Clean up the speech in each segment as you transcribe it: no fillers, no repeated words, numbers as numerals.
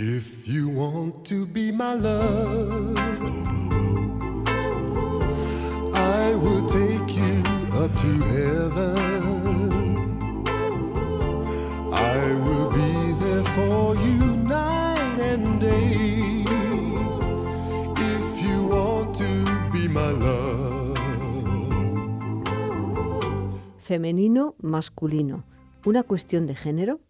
If you want to be my love, I will take you up to heaven. I will be there for you night and day. If you want to be my love. Femenino, masculino. ¿Una cuestión de género?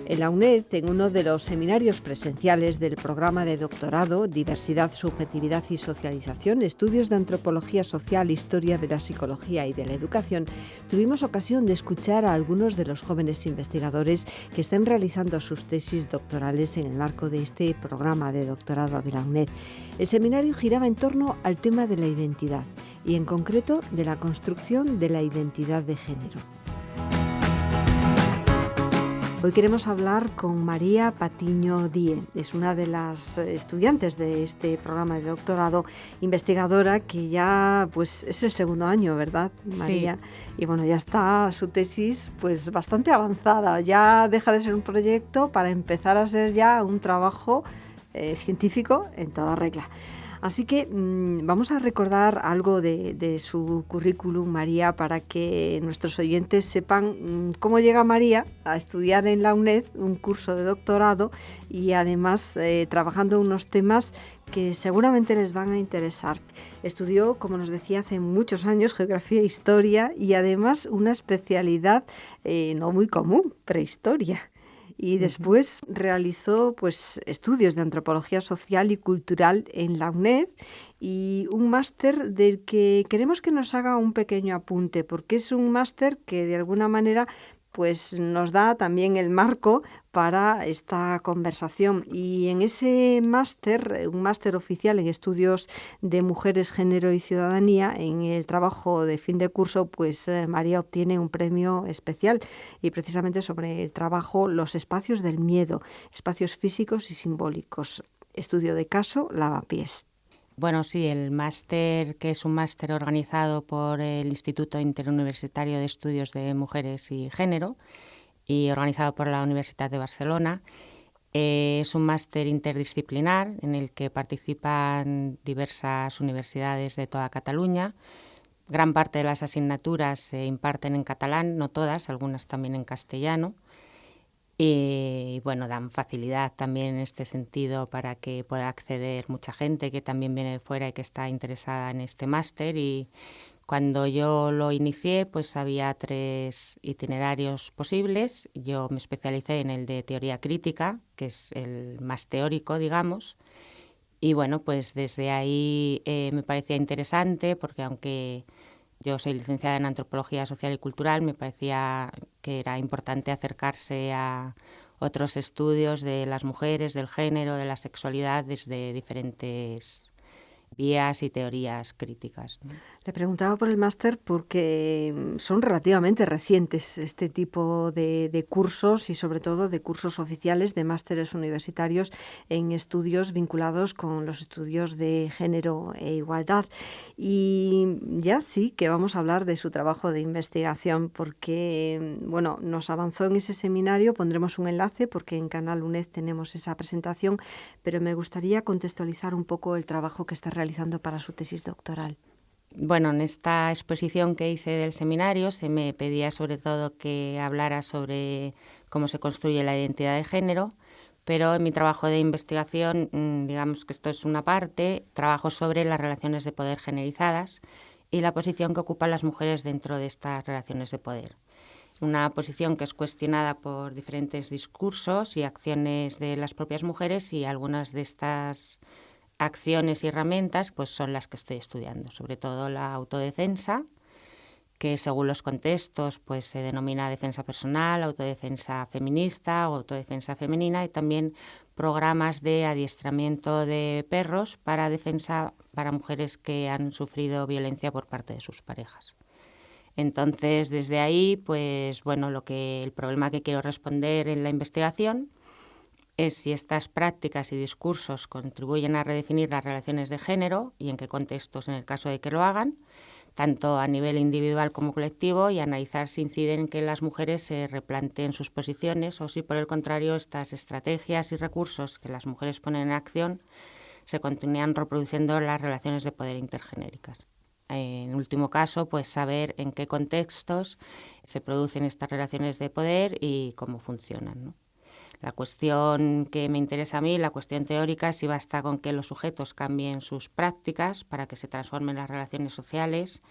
En la UNED, en uno de los seminarios presenciales del programa de doctorado Diversidad, Subjetividad y Socialización, Estudios de Antropología Social, Historia de la Psicología y de la Educación, tuvimos ocasión de escuchar a algunos de los jóvenes investigadores que están realizando sus tesis doctorales en el marco de este programa de doctorado de la UNED. El seminario giraba en torno al tema de la identidad y, en concreto, de la construcción de la identidad de género. Hoy queremos hablar con María Patiño Die. Es una de las estudiantes de este programa de doctorado, investigadora que ya pues es el segundo año, ¿verdad, María? Sí. Y bueno, ya está su tesis pues bastante avanzada. Ya deja de ser un proyecto para empezar a ser ya un trabajo científico en toda regla. Así que vamos a recordar algo de su currículum, María, para que nuestros oyentes sepan cómo llega María a estudiar en la UNED un curso de doctorado y además trabajando unos temas que seguramente les van a interesar. Estudió, como nos decía, hace muchos años geografía e historia y además una especialidad no muy común, prehistoria. Y después realizó pues, estudios de antropología social y cultural en la UNED y un máster del que queremos que nos haga un pequeño apunte, porque es un máster que de alguna manera pues, nos da también el marco para esta conversación. Y en ese máster, un máster oficial en estudios de mujeres, género y ciudadanía, en el trabajo de fin de curso, pues María obtiene un premio especial y precisamente sobre el trabajo Los espacios del miedo, espacios físicos y simbólicos. Estudio de caso, Lavapiés. Bueno, sí, el máster, que es un máster organizado por el Instituto Interuniversitario de Estudios de Mujeres y Género y organizado por la Universidad de Barcelona, es un máster interdisciplinar en el que participan diversas universidades de toda Cataluña. Gran parte de las asignaturas se imparten en catalán, no todas, algunas también en castellano. Y bueno, dan facilidad también en este sentido para que pueda acceder mucha gente que también viene de fuera y que está interesada en este máster. Y cuando yo lo inicié, pues había 3 itinerarios posibles. Yo me especialicé en el de teoría crítica, que es el más teórico, digamos. Y bueno, pues desde ahí me parecía interesante porque aunque yo soy licenciada en Antropología Social y Cultural, me parecía que era importante acercarse a otros estudios de las mujeres, del género, de la sexualidad, desde diferentes vías y teorías críticas, ¿no? Le preguntaba por el máster porque son relativamente recientes este tipo de cursos y sobre todo de cursos oficiales de másteres universitarios en estudios vinculados con los estudios de género e igualdad. Y ya sí que vamos a hablar de su trabajo de investigación porque, bueno, nos avanzó en ese seminario, pondremos un enlace porque en Canal UNED tenemos esa presentación, pero me gustaría contextualizar un poco el trabajo que está realizando para su tesis doctoral. Bueno, en esta exposición que hice del seminario se me pedía sobre todo que hablara sobre cómo se construye la identidad de género, pero en mi trabajo de investigación, digamos que esto es una parte, trabajo sobre las relaciones de poder generizadas y la posición que ocupan las mujeres dentro de estas relaciones de poder. Una posición que es cuestionada por diferentes discursos y acciones de las propias mujeres y algunas de estas acciones y herramientas pues son las que estoy estudiando, sobre todo la autodefensa, que según los contextos pues se denomina defensa personal, autodefensa feminista o autodefensa femenina, y también programas de adiestramiento de perros para defensa para mujeres que han sufrido violencia por parte de sus parejas. Entonces, desde ahí, pues bueno, el problema que quiero responder en la investigación es si estas prácticas y discursos contribuyen a redefinir las relaciones de género y en qué contextos en el caso de que lo hagan. tanto a nivel individual como colectivo, y analizar si inciden en que las mujeres se replanteen sus posiciones o si, por el contrario, estas estrategias y recursos que las mujeres ponen en acción se continúan reproduciendo las relaciones de poder intergenéricas. En último caso, pues saber en qué contextos se producen estas relaciones de poder y cómo funcionan, ¿no? La cuestión que me interesa a mí, la cuestión teórica, es si basta con que los sujetos cambien sus prácticas para que se transformen las relaciones sociales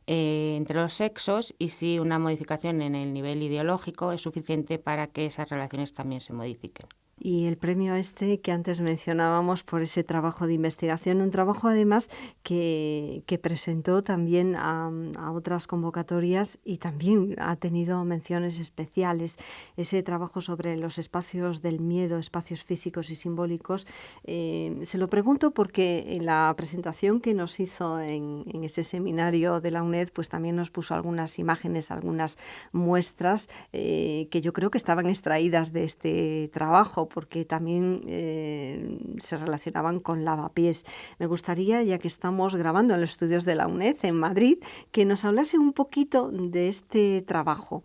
entre los sexos, y si una modificación en el nivel ideológico es suficiente para que esas relaciones también se modifiquen. Y el premio este que antes mencionábamos por ese trabajo de investigación, un trabajo además que presentó también a otras convocatorias y también ha tenido menciones especiales. Ese trabajo sobre los espacios del miedo, espacios físicos y simbólicos, se lo pregunto porque en la presentación que nos hizo en ese seminario de la UNED, pues también nos puso algunas imágenes, algunas muestras que yo creo que estaban extraídas de este trabajo, porque también se relacionaban con lavapiés. Me gustaría, ya que estamos grabando en los estudios de la UNED en Madrid, que nos hablase un poquito de este trabajo.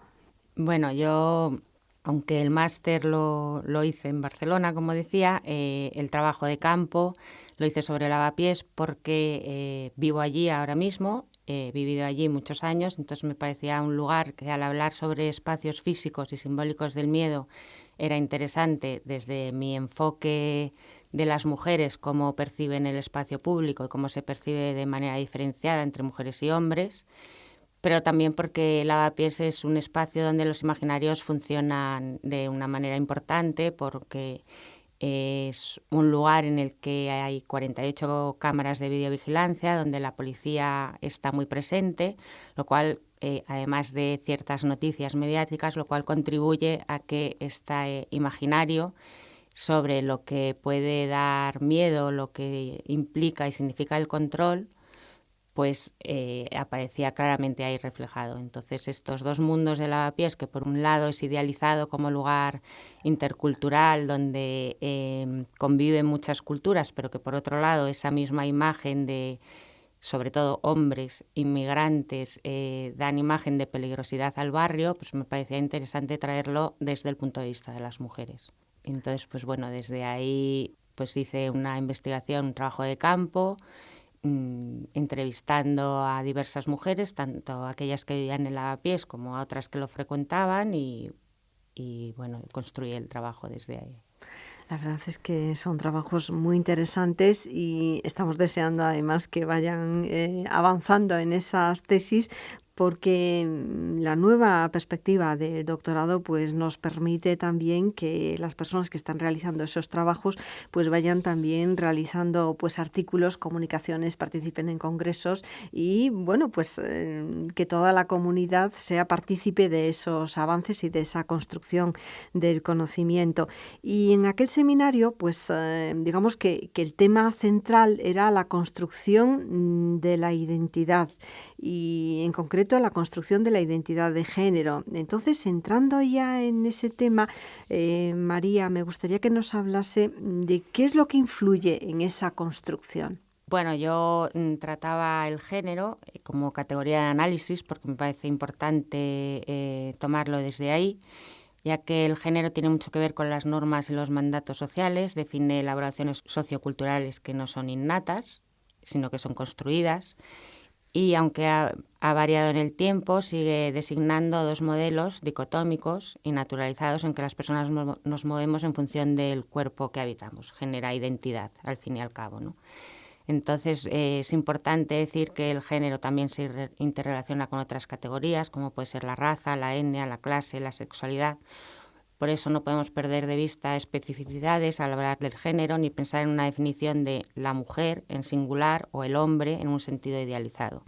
Bueno, yo, aunque el máster lo hice en Barcelona, como decía, el trabajo de campo lo hice sobre lavapiés porque vivo allí ahora mismo. He vivido allí muchos años, entonces me parecía un lugar que, al hablar sobre espacios físicos y simbólicos del miedo, era interesante desde mi enfoque de las mujeres, cómo perciben el espacio público y cómo se percibe de manera diferenciada entre mujeres y hombres, pero también porque lavapiés es un espacio donde los imaginarios funcionan de una manera importante, porque es un lugar en el que hay 48 cámaras de videovigilancia, donde la policía está muy presente, lo cual, además de ciertas noticias mediáticas, lo cual contribuye a que este imaginario sobre lo que puede dar miedo, lo que implica y significa el control, pues aparecía claramente ahí reflejado. Entonces, estos dos mundos de lavapiés, que por un lado es idealizado como lugar intercultural donde conviven muchas culturas, pero que por otro lado esa misma imagen de, sobre todo hombres inmigrantes, dan imagen de peligrosidad al barrio, pues me parecía interesante traerlo desde el punto de vista de las mujeres. Entonces, pues bueno, desde ahí pues hice una investigación, un trabajo de campo, entrevistando a diversas mujeres, tanto aquellas que vivían en lavapiés como a otras que lo frecuentaban, y bueno, construí el trabajo desde ahí. La verdad es que son trabajos muy interesantes y estamos deseando además que vayan avanzando en esas tesis, porque la nueva perspectiva del doctorado pues nos permite también que las personas que están realizando esos trabajos pues vayan también realizando pues artículos, comunicaciones, participen en congresos y bueno pues que toda la comunidad sea partícipe de esos avances y de esa construcción del conocimiento. Y en aquel seminario pues digamos que el tema central era la construcción de la identidad, y en concreto la construcción de la identidad de género. Entonces, entrando ya en ese tema, María, me gustaría que nos hablase de qué es lo que influye en esa construcción. Bueno, yo trataba el género como categoría de análisis porque me parece importante tomarlo desde ahí, ya que el género tiene mucho que ver con las normas y los mandatos sociales, define elaboraciones socioculturales que no son innatas, sino que son construidas. Y aunque ha variado en el tiempo, sigue designando dos modelos dicotómicos y naturalizados en que las personas nos movemos en función del cuerpo que habitamos. Genera identidad, al fin y al cabo, ¿no? Entonces, es importante decir que el género también se interrelaciona con otras categorías, como puede ser la raza, la etnia, la clase, la sexualidad. Por eso no podemos perder de vista especificidades al hablar del género, ni pensar en una definición de la mujer en singular o el hombre en un sentido idealizado,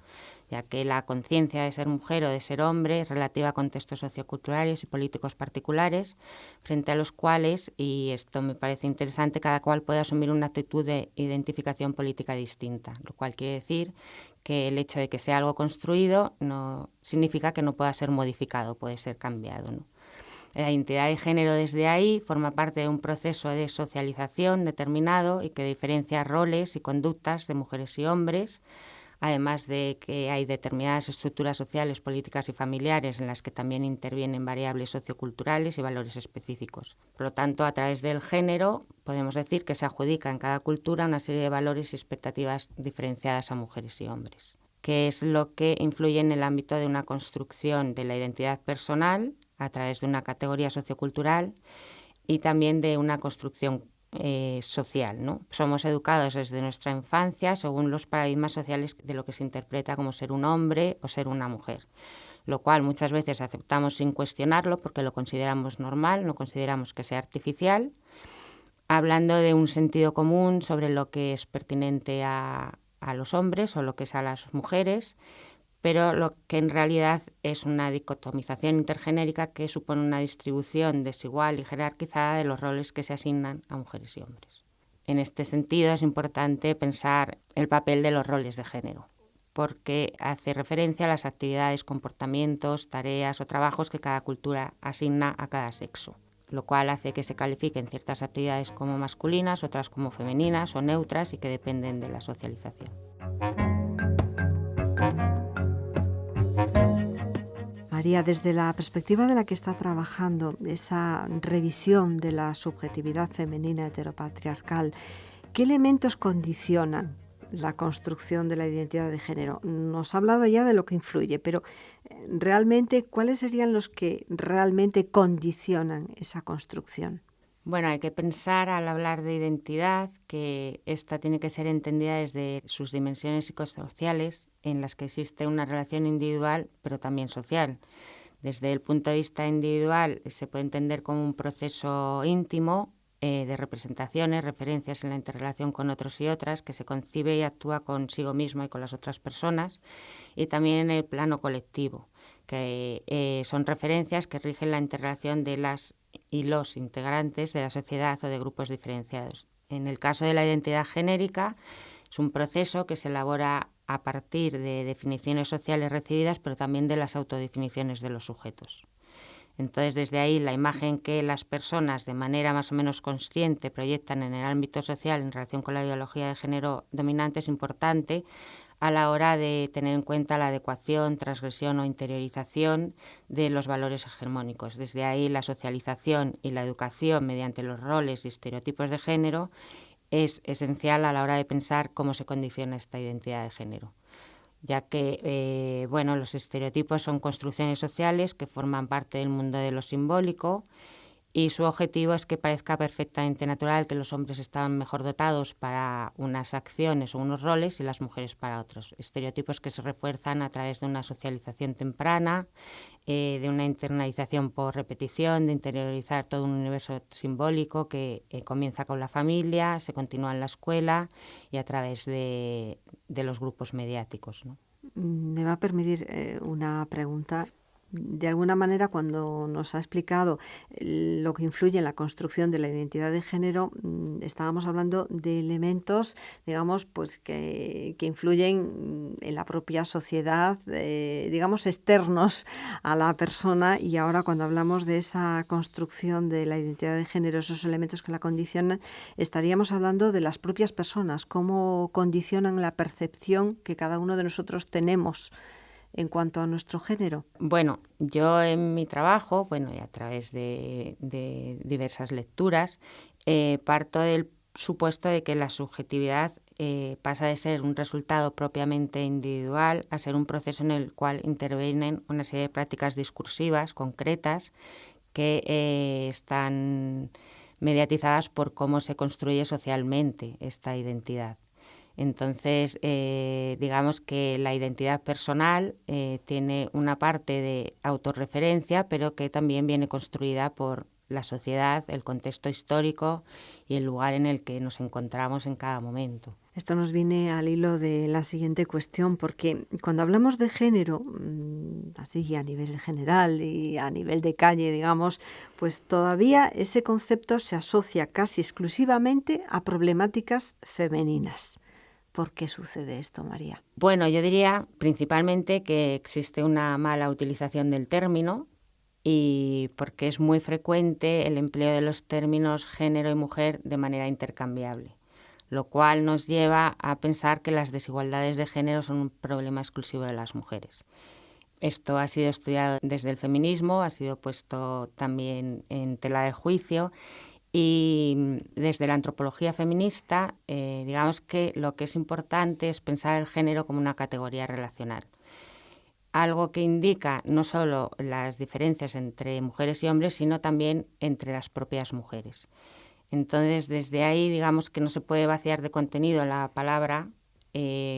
ya que la conciencia de ser mujer o de ser hombre es relativa a contextos socioculturales y políticos particulares, frente a los cuales, y esto me parece interesante, cada cual puede asumir una actitud de identificación política distinta, lo cual quiere decir que el hecho de que sea algo construido no significa que no pueda ser modificado, puede ser cambiado, ¿no? La identidad de género desde ahí forma parte de un proceso de socialización determinado y que diferencia roles y conductas de mujeres y hombres, además de que hay determinadas estructuras sociales, políticas y familiares en las que también intervienen variables socioculturales y valores específicos. Por lo tanto, a través del género podemos decir que se adjudica en cada cultura una serie de valores y expectativas diferenciadas a mujeres y hombres, que es lo que influye en el ámbito de una construcción de la identidad personal a través de una categoría sociocultural y también de una construcción social, ¿no? Somos educados desde nuestra infancia según los paradigmas sociales de lo que se interpreta como ser un hombre o ser una mujer, lo cual muchas veces aceptamos sin cuestionarlo porque lo consideramos normal, no consideramos que sea artificial, hablando de un sentido común sobre lo que es pertinente a los hombres o lo que es a las mujeres, pero lo que en realidad es una dicotomización intergenérica que supone una distribución desigual y jerarquizada de los roles que se asignan a mujeres y hombres. En este sentido es importante pensar el papel de los roles de género, porque hace referencia a las actividades, comportamientos, tareas o trabajos que cada cultura asigna a cada sexo, lo cual hace que se califiquen ciertas actividades como masculinas, otras como femeninas o neutras y que dependen de la socialización. María, desde la perspectiva de la que está trabajando, esa revisión de la subjetividad femenina heteropatriarcal, ¿qué elementos condicionan la construcción de la identidad de género? Nos ha hablado ya de lo que influye, pero realmente, ¿cuáles serían los que realmente condicionan esa construcción? Bueno, hay que pensar al hablar de identidad que esta tiene que ser entendida desde sus dimensiones psicosociales en las que existe una relación individual pero también social. Desde el punto de vista individual se puede entender como un proceso íntimo de representaciones, referencias en la interrelación con otros y otras, que se concibe y actúa consigo mismo y con las otras personas, y también en el plano colectivo, que son referencias que rigen la interrelación de las y los integrantes de la sociedad o de grupos diferenciados. En el caso de la identidad genérica, es un proceso que se elabora a partir de definiciones sociales recibidas, pero también de las autodefiniciones de los sujetos. Entonces, desde ahí, la imagen que las personas, de manera más o menos consciente, proyectan en el ámbito social en relación con la ideología de género dominante es importante a la hora de tener en cuenta la adecuación, transgresión o interiorización de los valores hegemónicos. Desde ahí, la socialización y la educación mediante los roles y estereotipos de género es esencial a la hora de pensar cómo se condiciona esta identidad de género, ya que los estereotipos son construcciones sociales que forman parte del mundo de lo simbólico y su objetivo es que parezca perfectamente natural que los hombres estaban mejor dotados para unas acciones o unos roles y las mujeres para otros. Estereotipos que se refuerzan a través de una socialización temprana, de una internalización por repetición, de interiorizar todo un universo simbólico que comienza con la familia, se continúa en la escuela y a través de los grupos mediáticos, ¿no? Me va a permitir una pregunta. De alguna manera, cuando nos ha explicado lo que influye en la construcción de la identidad de género, estábamos hablando de elementos, digamos, pues que influyen en la propia sociedad, digamos, externos a la persona. Y ahora, cuando hablamos de esa construcción de la identidad de género, esos elementos que la condicionan, estaríamos hablando de las propias personas, cómo condicionan la percepción que cada uno de nosotros tenemos en cuanto a nuestro género. Bueno, yo en mi trabajo, y a través de diversas lecturas, parto del supuesto de que la subjetividad pasa de ser un resultado propiamente individual a ser un proceso en el cual intervienen una serie de prácticas discursivas concretas que están mediatizadas por cómo se construye socialmente esta identidad. Entonces, digamos que la identidad personal tiene una parte de autorreferencia, pero que también viene construida por la sociedad, el contexto histórico y el lugar en el que nos encontramos en cada momento. Esto nos viene al hilo de la siguiente cuestión, porque cuando hablamos de género, así a nivel general y a nivel de calle, digamos, pues todavía ese concepto se asocia casi exclusivamente a problemáticas femeninas. ¿Por qué sucede esto, María? Bueno, yo diría principalmente que existe una mala utilización del término y porque es muy frecuente el empleo de los términos género y mujer de manera intercambiable, lo cual nos lleva a pensar que las desigualdades de género son un problema exclusivo de las mujeres. Esto ha sido estudiado desde el feminismo, ha sido puesto también en tela de juicio, y desde la antropología feminista, digamos que lo que es importante es pensar el género como una categoría relacional. Algo que indica no solo las diferencias entre mujeres y hombres, sino también entre las propias mujeres. Entonces, desde ahí, digamos que no se puede vaciar de contenido la palabra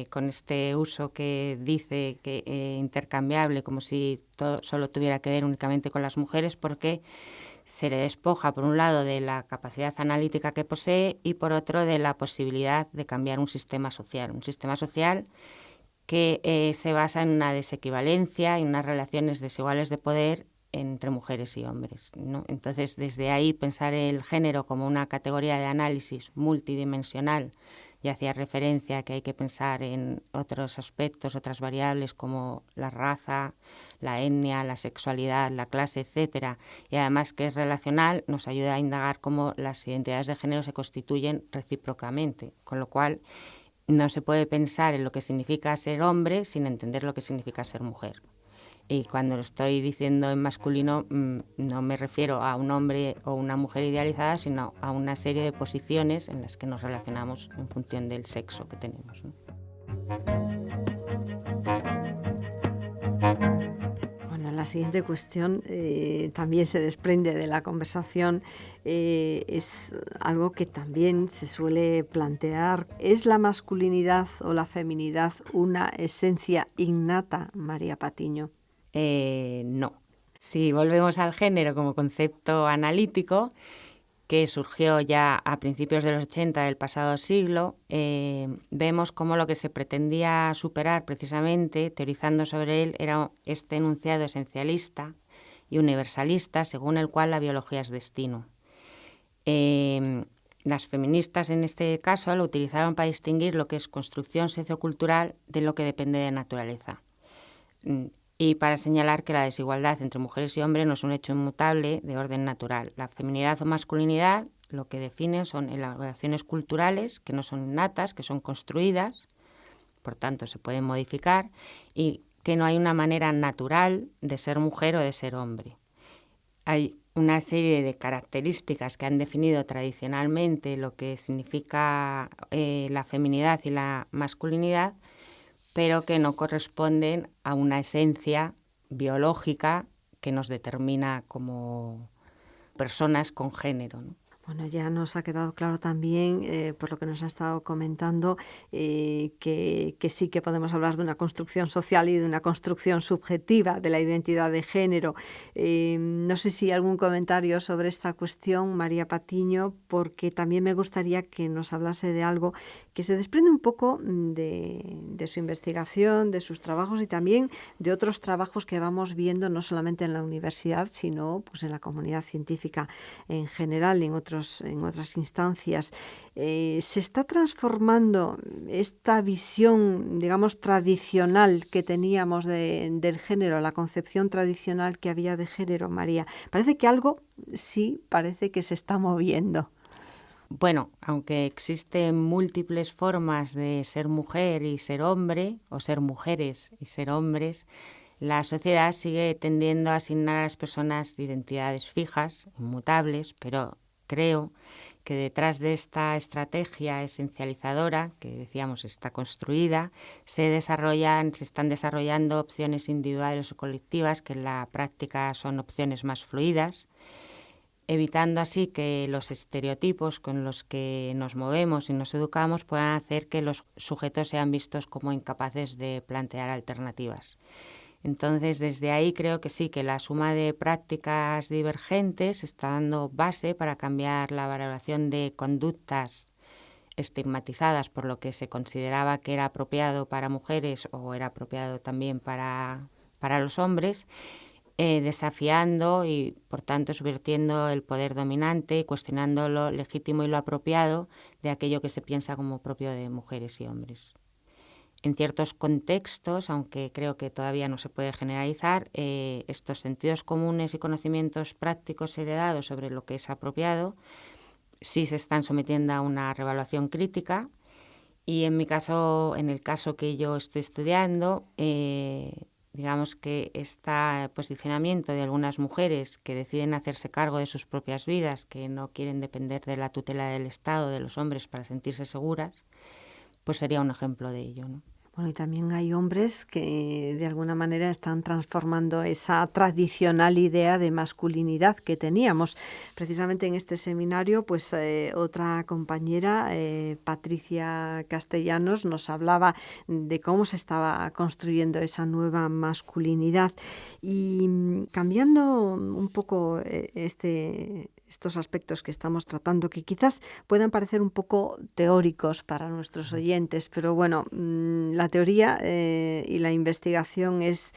con este uso que dice que intercambiable, como si todo solo tuviera que ver únicamente con las mujeres, porque se le despoja, por un lado, de la capacidad analítica que posee y, por otro, de la posibilidad de cambiar un sistema social que se basa en una desequivalencia y unas relaciones desiguales de poder entre mujeres y hombres, ¿no? Entonces, desde ahí, pensar el género como una categoría de análisis multidimensional y hacía referencia a que hay que pensar en otros aspectos, otras variables como la raza, la etnia, la sexualidad, la clase, etcétera, y además que es relacional, nos ayuda a indagar cómo las identidades de género se constituyen recíprocamente, con lo cual no se puede pensar en lo que significa ser hombre sin entender lo que significa ser mujer. Y cuando lo estoy diciendo en masculino, no me refiero a un hombre o una mujer idealizada, sino a una serie de posiciones en las que nos relacionamos en función del sexo que tenemos, ¿no? Bueno, la siguiente cuestión también se desprende de la conversación. Es algo que también se suele plantear. ¿Es la masculinidad o la feminidad una esencia innata, María Patiño? No. Si volvemos al género como concepto analítico, que surgió ya a principios de los 80 del pasado siglo, vemos cómo lo que se pretendía superar precisamente, teorizando sobre él, era este enunciado esencialista y universalista, según el cual la biología es destino. Las feministas en este caso lo utilizaron para distinguir lo que es construcción sociocultural de lo que depende de naturaleza. Y para señalar que la desigualdad entre mujeres y hombres no es un hecho inmutable de orden natural. La feminidad o masculinidad lo que definen son elaboraciones culturales que no son innatas, que son construidas, por tanto se pueden modificar, y que no hay una manera natural de ser mujer o de ser hombre. Hay una serie de características que han definido tradicionalmente lo que significa la feminidad y la masculinidad, pero que no corresponden a una esencia biológica que nos determina como personas con género, ¿no? Bueno, ya nos ha quedado claro también, por lo que nos ha estado comentando, que sí que podemos hablar de una construcción social y de una construcción subjetiva de la identidad de género. No sé si algún comentario sobre esta cuestión, María Patiño, porque también me gustaría que nos hablase de algo que se desprende un poco de su investigación, de sus trabajos y también de otros trabajos que vamos viendo no solamente en la universidad, sino pues en la comunidad científica en general, en otras instancias. ¿Se está transformando esta visión, digamos, tradicional que teníamos del género, la concepción tradicional que había de género, María? Parece que algo sí parece que se está moviendo. Bueno, aunque existen múltiples formas de ser mujer y ser hombre, o ser mujeres y ser hombres, la sociedad sigue tendiendo a asignar a las personas identidades fijas, inmutables, pero creo que detrás de esta estrategia esencializadora, que decíamos está construida, se están desarrollando opciones individuales o colectivas que en la práctica son opciones más fluidas, evitando así que los estereotipos con los que nos movemos y nos educamos puedan hacer que los sujetos sean vistos como incapaces de plantear alternativas. Entonces, desde ahí creo que sí, que la suma de prácticas divergentes está dando base para cambiar la valoración de conductas estigmatizadas por lo que se consideraba que era apropiado para mujeres o era apropiado también para los hombres, desafiando y, por tanto, subvirtiendo el poder dominante y cuestionando lo legítimo y lo apropiado de aquello que se piensa como propio de mujeres y hombres. En ciertos contextos, aunque creo que todavía no se puede generalizar, estos sentidos comunes y conocimientos prácticos heredados sobre lo que es apropiado sí se están sometiendo a una reevaluación crítica. Y en mi caso, en el caso que yo estoy estudiando, digamos que este posicionamiento de algunas mujeres que deciden hacerse cargo de sus propias vidas, que no quieren depender de la tutela del Estado, de los hombres, para sentirse seguras, pues sería un ejemplo de ello, ¿no? Bueno, y también hay hombres que de alguna manera están transformando esa tradicional idea de masculinidad que teníamos. Precisamente en este seminario, pues otra compañera, Patricia Castellanos, nos hablaba de cómo se estaba construyendo esa nueva masculinidad. Y cambiando un poco estos aspectos que estamos tratando, que quizás puedan parecer un poco teóricos para nuestros oyentes, pero bueno, la teoría y la investigación es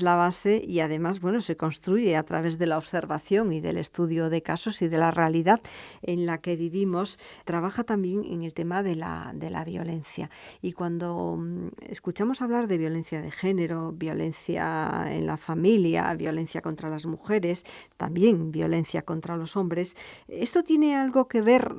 la base y además, bueno, se construye a través de la observación y del estudio de casos y de la realidad en la que vivimos. Trabaja también en el tema de la violencia. Y cuando escuchamos hablar de violencia de género, violencia en la familia, violencia contra las mujeres, también violencia contra los hombres, ¿esto tiene algo que ver?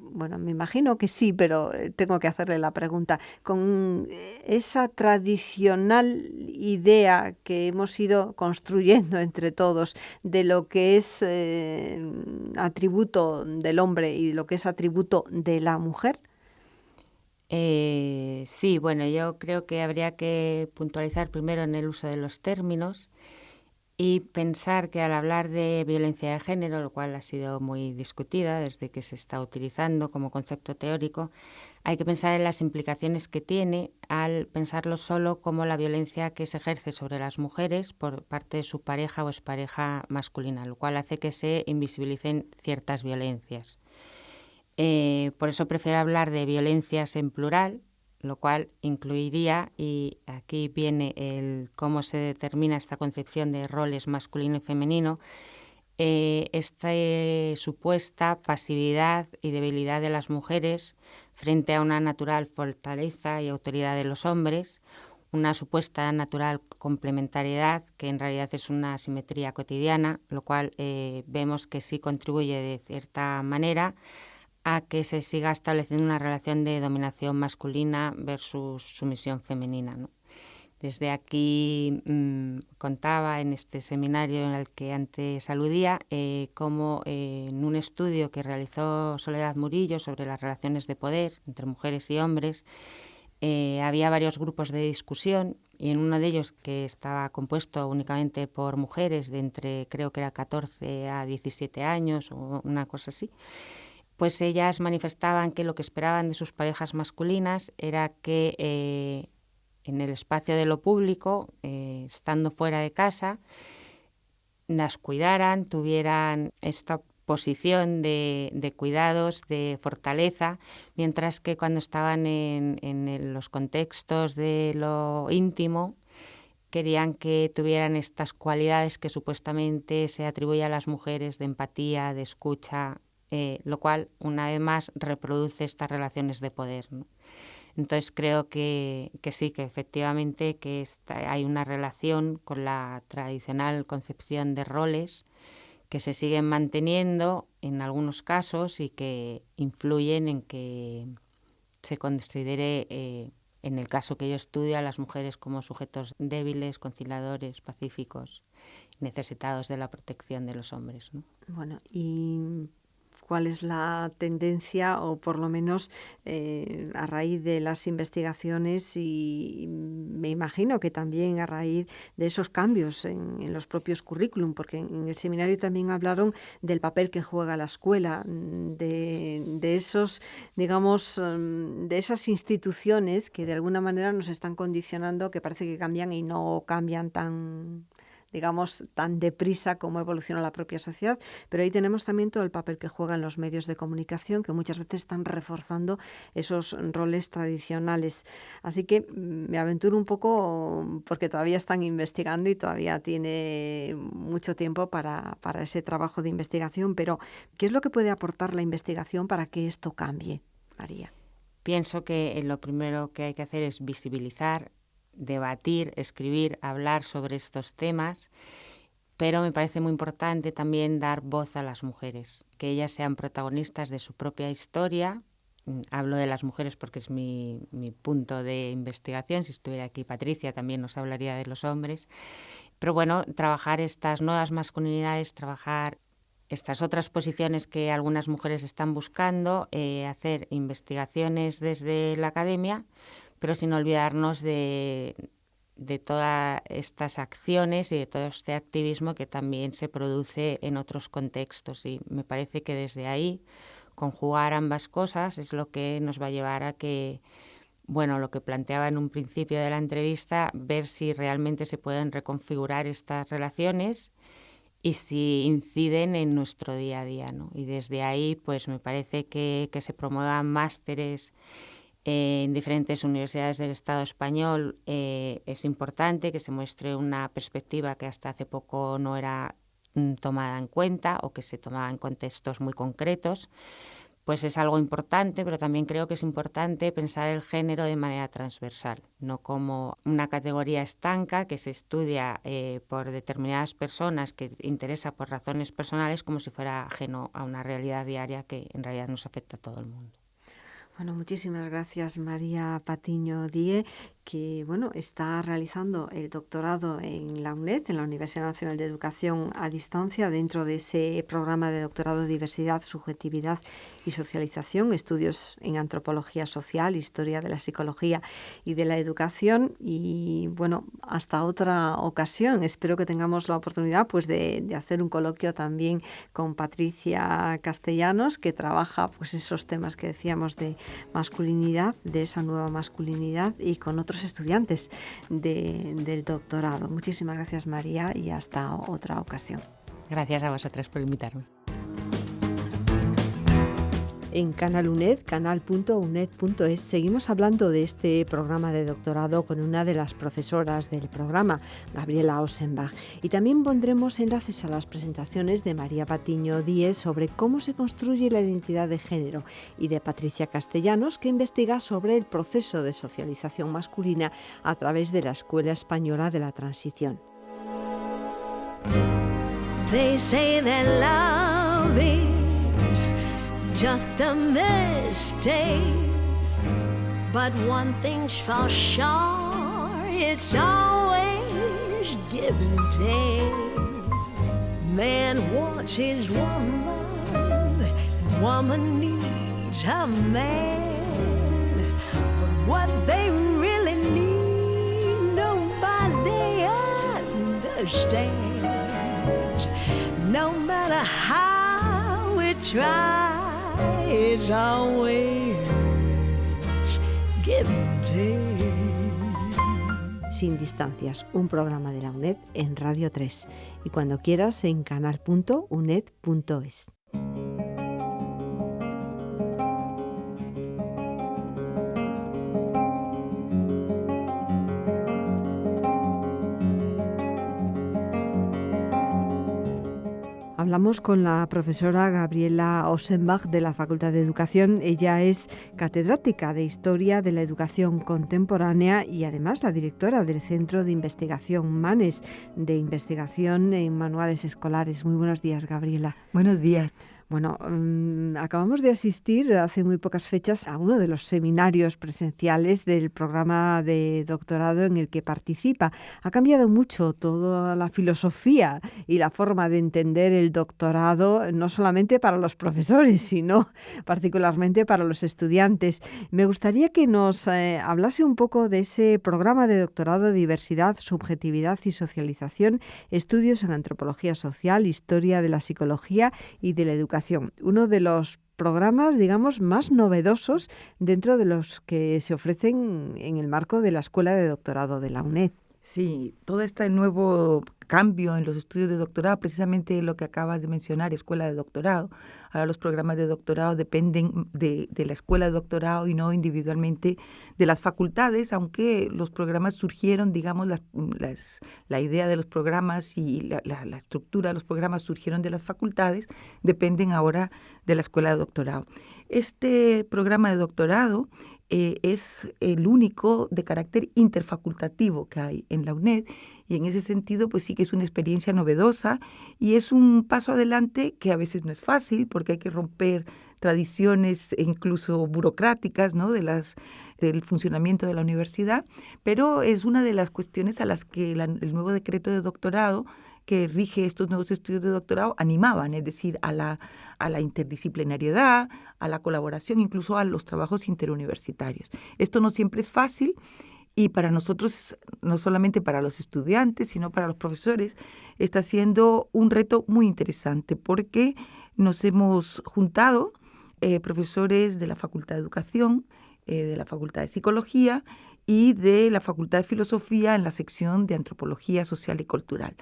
Bueno, me imagino que sí, pero tengo que hacerle la pregunta. Con esa tradicional idea que hemos ido construyendo entre todos de lo que es atributo del hombre y lo que es atributo de la mujer. Sí, bueno, yo creo que habría que puntualizar primero en el uso de los términos y pensar que al hablar de violencia de género, lo cual ha sido muy discutida desde que se está utilizando como concepto teórico, hay que pensar en las implicaciones que tiene al pensarlo solo como la violencia que se ejerce sobre las mujeres por parte de su pareja o expareja masculina, lo cual hace que se invisibilicen ciertas violencias. Por eso prefiero hablar de violencias en plural, lo cual incluiría, y aquí viene el cómo se determina esta concepción de roles masculino y femenino, esta supuesta pasividad y debilidad de las mujeres frente a una natural fortaleza y autoridad de los hombres, una supuesta natural complementariedad que en realidad es una asimetría cotidiana, lo cual vemos que sí contribuye de cierta manera a que se siga estableciendo una relación de dominación masculina versus sumisión femenina, ¿no? Desde aquí contaba en este seminario en el que antes aludía cómo en un estudio que realizó Soledad Murillo sobre las relaciones de poder entre mujeres y hombres, había varios grupos de discusión y en uno de ellos, que estaba compuesto únicamente por mujeres de entre, creo que era 14 a 17 años o una cosa así, pues ellas manifestaban que lo que esperaban de sus parejas masculinas era que en el espacio de lo público, estando fuera de casa, las cuidaran, tuvieran esta posición de cuidados, de fortaleza, mientras que cuando estaban en los contextos de lo íntimo, querían que tuvieran estas cualidades que supuestamente se atribuyen a las mujeres de empatía, de escucha, lo cual, una vez más, reproduce estas relaciones de poder, ¿no? Entonces creo que sí, que efectivamente que hay una relación con la tradicional concepción de roles que se siguen manteniendo en algunos casos y que influyen en que se considere, en el caso que yo estudio, a las mujeres como sujetos débiles, conciliadores, pacíficos, necesitados de la protección de los hombres, ¿no? Bueno, y cuál es la tendencia, o por lo menos a raíz de las investigaciones y me imagino que también a raíz de esos cambios en los propios currículum, porque en el seminario también hablaron del papel que juega la escuela, de esos, digamos, de esas instituciones que de alguna manera nos están condicionando, que parece que cambian y no cambian tan, digamos, tan deprisa como evoluciona la propia sociedad, pero ahí tenemos también todo el papel que juegan los medios de comunicación, que muchas veces están reforzando esos roles tradicionales. Así que me aventuro un poco porque todavía están investigando y todavía tiene mucho tiempo para ese trabajo de investigación, pero ¿qué es lo que puede aportar la investigación para que esto cambie, María? Pienso que lo primero que hay que hacer es visibilizar, debatir, escribir, hablar sobre estos temas, pero me parece muy importante también dar voz a las mujeres, que ellas sean protagonistas de su propia historia. Hablo de las mujeres porque es mi punto de investigación. Si estuviera aquí Patricia también nos hablaría de los hombres. Pero bueno, trabajar estas nuevas masculinidades, trabajar estas otras posiciones que algunas mujeres están buscando, hacer investigaciones desde la academia, pero sin olvidarnos de todas estas acciones y de todo este activismo que también se produce en otros contextos. Y me parece que desde ahí conjugar ambas cosas es lo que nos va a llevar a que, bueno, lo que planteaba en un principio de la entrevista, ver si realmente se pueden reconfigurar estas relaciones y si inciden en nuestro día a día, ¿no? Y desde ahí, pues me parece que se promuevan másteres en diferentes universidades del Estado español. Es importante que se muestre una perspectiva que hasta hace poco no era tomada en cuenta o que se tomaba en contextos muy concretos. Pues es algo importante, pero también creo que es importante pensar el género de manera transversal, no como una categoría estanca que se estudia por determinadas personas, que interesa por razones personales, como si fuera ajeno a una realidad diaria que en realidad nos afecta a todo el mundo. Bueno, muchísimas gracias, María Patiño Die, que está realizando el doctorado en la UNED, en la Universidad Nacional de Educación a Distancia, dentro de ese programa de doctorado Diversidad, Subjetividad y Socialización, estudios en antropología social, historia de la psicología y de la educación. Y hasta otra ocasión. Espero que tengamos la oportunidad de hacer un coloquio también con Patricia Castellanos, que trabaja esos temas que decíamos de masculinidad, de esa nueva masculinidad, y con otros estudiantes del doctorado. Muchísimas gracias, María, y hasta otra ocasión. Gracias a vosotras por invitarme. En Canal UNED, canal.uned.es, seguimos hablando de este programa de doctorado con una de las profesoras del programa, Gabriela Ossenbach. Y también pondremos enlaces a las presentaciones de María Patiño Die sobre cómo se construye la identidad de género, y de Patricia Castellanos, que investiga sobre el proceso de socialización masculina a través de la Escuela Española de la Transición. They say that love is just a mistake, but one thing's for sure, it's always give and take. Man wants his woman, and woman needs a man, but what they really need, nobody understands. No matter how we try, it's always give and take. Sin distancias, un programa de la UNED en Radio 3, y cuando quieras en canal.uned.es. Hablamos con la profesora Gabriela Ossenbach de la Facultad de Educación. Ella es catedrática de Historia de la Educación Contemporánea y además la directora del Centro de Investigación MANES, de investigación en manuales escolares. Muy buenos días, Gabriela. Buenos días. Bueno, acabamos de asistir hace muy pocas fechas a uno de los seminarios presenciales del programa de doctorado en el que participa. Ha cambiado mucho toda la filosofía y la forma de entender el doctorado, no solamente para los profesores, sino particularmente para los estudiantes. Me gustaría que nos hablase un poco de ese programa de doctorado de Diversidad, Subjetividad y Socialización, estudios en antropología social, historia de la psicología y de la educación. Uno de los programas, digamos, más novedosos dentro de los que se ofrecen en el marco de la Escuela de Doctorado de la UNED. Sí, todo este nuevo cambio en los estudios de doctorado, precisamente lo que acabas de mencionar, escuela de doctorado. Ahora los programas de doctorado dependen de la escuela de doctorado y no individualmente de las facultades, aunque los programas surgieron, digamos, la idea de los programas y la estructura de los programas surgieron de las facultades, dependen ahora de la escuela de doctorado. Este programa de doctorado es el único de carácter interfacultativo que hay en la UNED, y en ese sentido pues sí que es una experiencia novedosa y es un paso adelante que a veces no es fácil porque hay que romper tradiciones incluso burocráticas, ¿no?, del funcionamiento de la universidad, pero es una de las cuestiones a las que el nuevo decreto de doctorado que rige estos nuevos estudios de doctorado animaban, es decir, a la interdisciplinariedad, a la colaboración, incluso a los trabajos interuniversitarios. Esto no siempre es fácil y para nosotros, no solamente para los estudiantes, sino para los profesores, está siendo un reto muy interesante porque nos hemos juntado profesores de la Facultad de Educación, de la Facultad de Psicología y de la Facultad de Filosofía en la sección de Antropología Social y Cultural.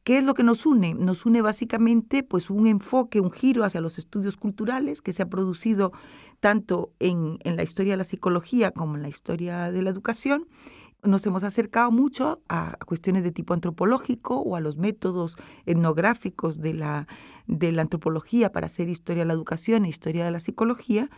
¿Qué es lo que nos une? Nos une básicamente pues un enfoque, un giro hacia los estudios culturales que se ha producido tanto en la historia de la psicología como en la historia de la educación. Nos hemos acercado mucho a cuestiones de tipo antropológico o a los métodos etnográficos de la antropología para hacer historia de la educación e historia de la psicología.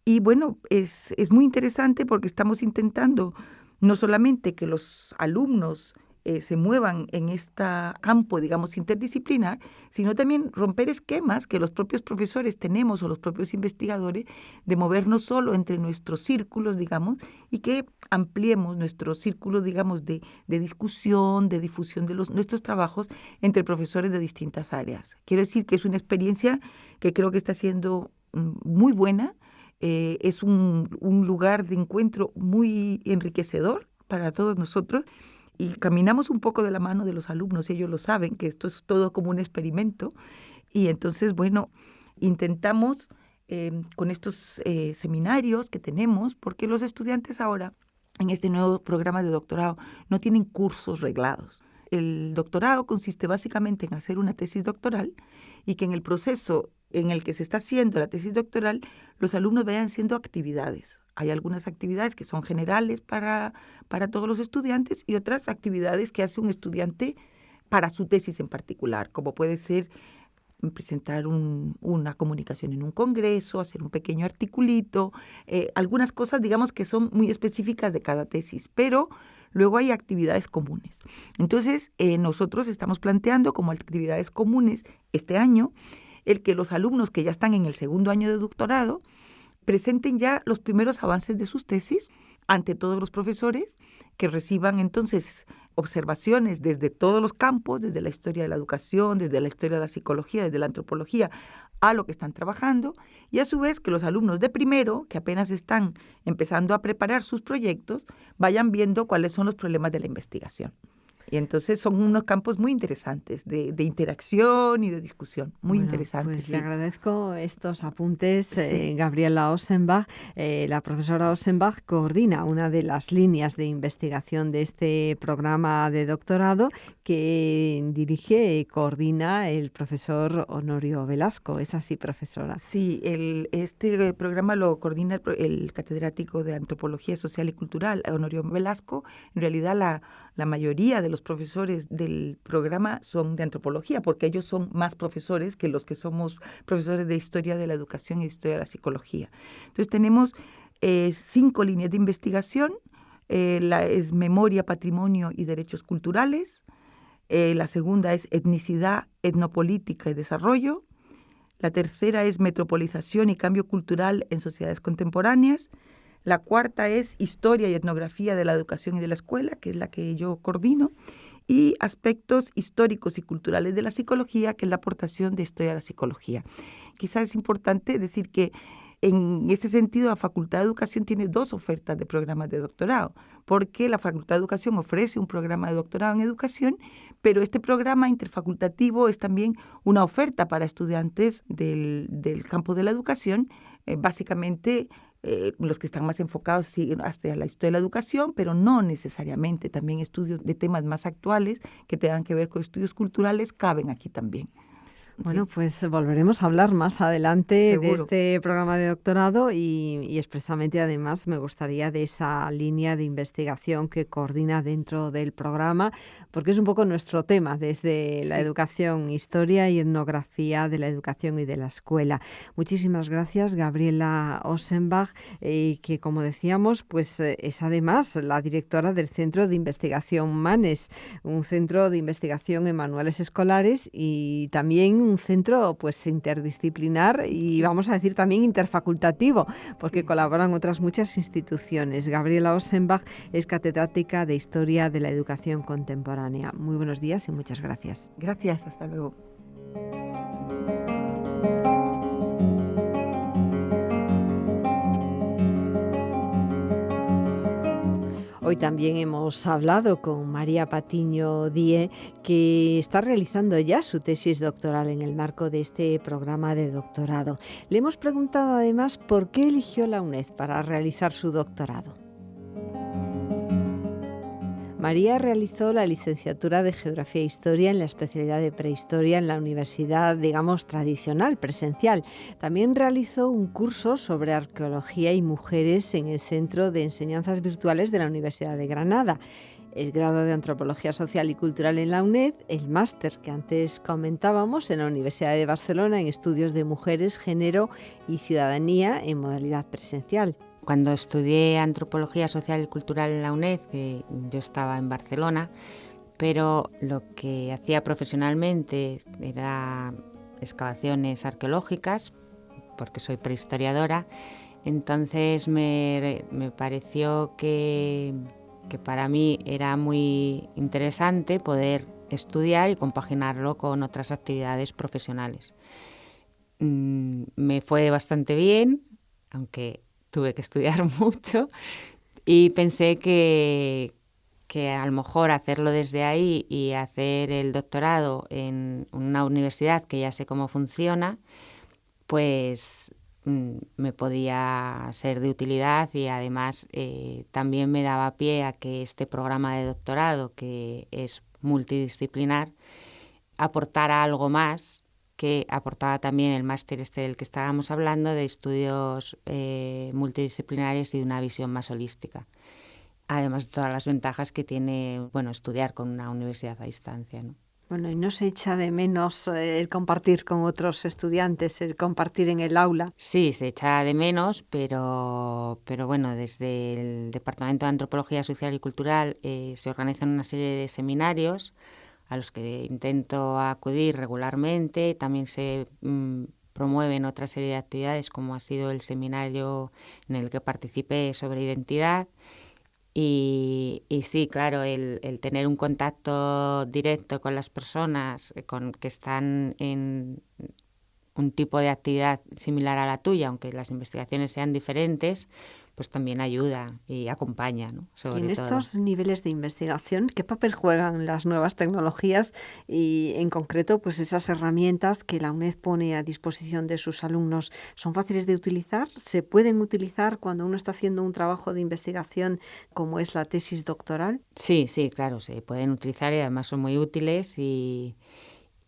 Y bueno, es muy interesante porque estamos intentando no solamente que los alumnos se muevan en este campo, digamos, interdisciplinar, sino también romper esquemas que los propios profesores tenemos o los propios investigadores de movernos solo entre nuestros círculos, digamos, y que ampliemos nuestros círculos, digamos, de discusión, de difusión de nuestros trabajos entre profesores de distintas áreas. Quiero decir que es una experiencia que creo que está siendo muy buena, es un lugar de encuentro muy enriquecedor para todos nosotros. Y caminamos un poco de la mano de los alumnos, ellos lo saben, que esto es todo como un experimento. Y entonces, bueno, intentamos con estos seminarios que tenemos, porque los estudiantes ahora, en este nuevo programa de doctorado, no tienen cursos reglados. El doctorado consiste básicamente en hacer una tesis doctoral y que en el proceso en el que se está haciendo la tesis doctoral, los alumnos vayan haciendo actividades. Hay algunas actividades que son generales para todos los estudiantes y otras actividades que hace un estudiante para su tesis en particular, como puede ser presentar una comunicación en un congreso, hacer un pequeño articulito, algunas cosas, digamos, que son muy específicas de cada tesis, pero luego hay actividades comunes. Entonces, nosotros estamos planteando como actividades comunes este año el que los alumnos que ya están en el segundo año de doctorado presenten ya los primeros avances de sus tesis ante todos los profesores, que reciban entonces observaciones desde todos los campos, desde la historia de la educación, desde la historia de la psicología, desde la antropología, a lo que están trabajando, y a su vez que los alumnos de primero, que apenas están empezando a preparar sus proyectos, vayan viendo cuáles son los problemas de la investigación. Y entonces son unos campos muy interesantes de interacción y de discusión, muy interesantes. Pues sí. Le agradezco estos apuntes. Sí. Gabriela Ossenbach, la profesora Ossenbach, coordina una de las líneas de investigación de este programa de doctorado que dirige y coordina el profesor Honorio Velasco. ¿Es así, profesora? Sí, este programa lo coordina el catedrático de Antropología Social y Cultural, Honorio Velasco. En realidad la mayoría de los profesores del programa son de antropología, porque ellos son más profesores que los que somos profesores de historia de la educación y historia de la psicología. Entonces tenemos 5 líneas de investigación. Es memoria, patrimonio y derechos culturales. La segunda es etnicidad, etnopolítica y desarrollo. La tercera es metropolización y cambio cultural en sociedades contemporáneas. La cuarta es historia y etnografía de la educación y de la escuela, que es la que yo coordino, y aspectos históricos y culturales de la psicología, que es la aportación de historia a la psicología. Quizás es importante decir que en ese sentido la Facultad de Educación tiene 2 ofertas de programas de doctorado, porque la Facultad de Educación ofrece un programa de doctorado en educación, pero este programa interfacultativo es también una oferta para estudiantes del campo de la educación, básicamente los que están más enfocados hacia la historia de la educación, pero no necesariamente. También estudios de temas más actuales que tengan que ver con estudios culturales caben aquí también. Bueno, pues volveremos a hablar más adelante Seguro. de este programa de doctorado y expresamente además me gustaría de esa línea de investigación que coordina dentro del programa, porque es un poco nuestro tema desde la Sí. educación, historia y etnografía de la educación y de la escuela. Muchísimas gracias, Gabriela Ossenbach, que como decíamos, pues es además la directora del Centro de Investigación MANES, un centro de investigación en manuales escolares y también un centro pues interdisciplinar y vamos a decir también interfacultativo, porque colaboran otras muchas instituciones. Gabriela Ossenbach es catedrática de Historia de la Educación Contemporánea. Muy buenos días y muchas gracias. Gracias, hasta luego. Hoy también hemos hablado con María Patiño Die, que está realizando ya su tesis doctoral en el marco de este programa de doctorado. Le hemos preguntado además por qué eligió la UNED para realizar su doctorado. María realizó la licenciatura de Geografía e Historia en la especialidad de Prehistoria en la universidad, digamos, tradicional, presencial. También realizó un curso sobre arqueología y mujeres en el Centro de Enseñanzas Virtuales de la Universidad de Granada. El grado de Antropología Social y Cultural en la UNED, el máster que antes comentábamos en la Universidad de Barcelona en Estudios de Mujeres, Género y Ciudadanía en modalidad presencial. Cuando estudié Antropología Social y Cultural en la UNED, que yo estaba en Barcelona, pero lo que hacía profesionalmente era excavaciones arqueológicas, porque soy prehistoriadora, entonces me pareció que para mí era muy interesante poder estudiar y compaginarlo con otras actividades profesionales. Me fue bastante bien, aunque tuve que estudiar mucho, y pensé que a lo mejor hacerlo desde ahí y hacer el doctorado en una universidad que ya sé cómo funciona, pues me podía ser de utilidad y además también me daba pie a que este programa de doctorado, que es multidisciplinar, aportara algo más que aportaba también el máster del que estábamos hablando, de estudios multidisciplinares y de una visión más holística. Además de todas las ventajas que tiene, estudiar con una universidad a distancia, ¿no? Bueno, ¿y no se echa de menos el compartir con otros estudiantes, el compartir en el aula? Sí, se echa de menos, pero bueno, desde el Departamento de Antropología Social y Cultural se organizan una serie de seminarios a los que intento acudir regularmente. También se promueven otra serie de actividades, como ha sido el seminario en el que participé sobre identidad. Y sí, claro, el tener un contacto directo con las personas que están en un tipo de actividad similar a la tuya, aunque las investigaciones sean diferentes, pues también ayuda y acompaña, ¿no? Sobre en todo. Estos niveles de investigación, ¿qué papel juegan las nuevas tecnologías y en concreto pues esas herramientas que la UNED pone a disposición de sus alumnos? ¿Son fáciles de utilizar? ¿Se pueden utilizar cuando uno está haciendo un trabajo de investigación como es la tesis doctoral? Sí, claro, se pueden utilizar y además son muy útiles y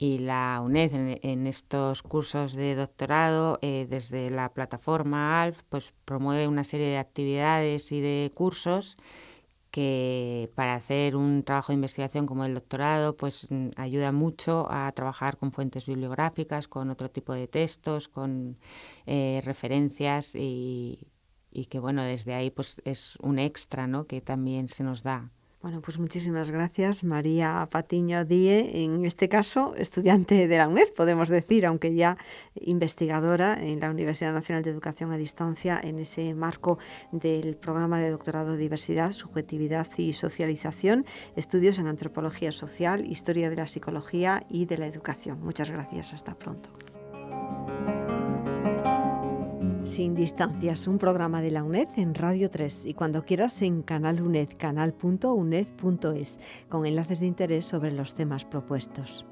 la UNED en estos cursos de doctorado, desde la plataforma ALF, pues promueve una serie de actividades y de cursos que para hacer un trabajo de investigación como el doctorado, pues ayuda mucho a trabajar con fuentes bibliográficas, con otro tipo de textos, con referencias y que desde ahí pues es un extra, ¿no?, que también se nos da. Bueno, pues muchísimas gracias, María Patiño Die, en este caso estudiante de la UNED, podemos decir, aunque ya investigadora en la Universidad Nacional de Educación a Distancia en ese marco del programa de doctorado de Diversidad, Subjetividad y Socialización, estudios en Antropología Social, Historia de la Psicología y de la Educación. Muchas gracias, hasta pronto. Sin distancias, un programa de la UNED en Radio 3 y cuando quieras en Canal UNED, canal.uned.es, con enlaces de interés sobre los temas propuestos.